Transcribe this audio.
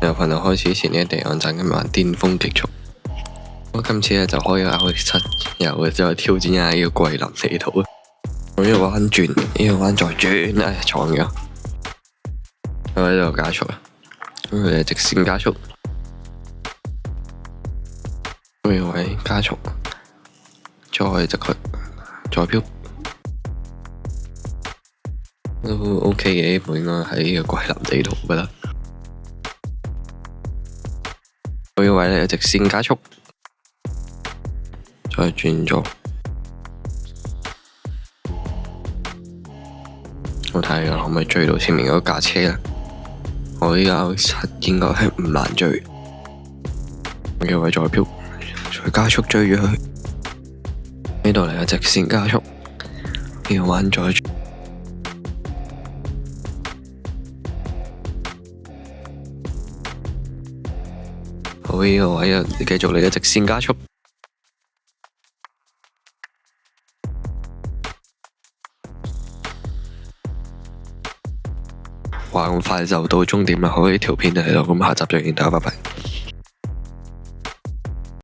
由頻道開始前呢，一定按讚跟埋巔峰極速。我今次咧就可以RX7，然後再挑戰一下呢個桂林地圖啊！我呢個彎轉，呢個彎再轉，撞咗。我喺度加速啊！咁佢係直線加速，呢個位加速，再直佢，再飄，都 OK 嘅。本應該喺呢個桂林地圖覺得。呢個位咧直線加速，再轉咗。我睇下可唔可以追到前面嗰架車咧？我呢個RX7應該係唔難追。呢個位再飄，再加速追咗佢。呢度嚟個直線加速，呢個彎再轉。好，呢個位啊，繼續嚟個直線加速。哇！咁快就到終點啦，好，呢條片就喺度，咁下集再見，大家拜拜。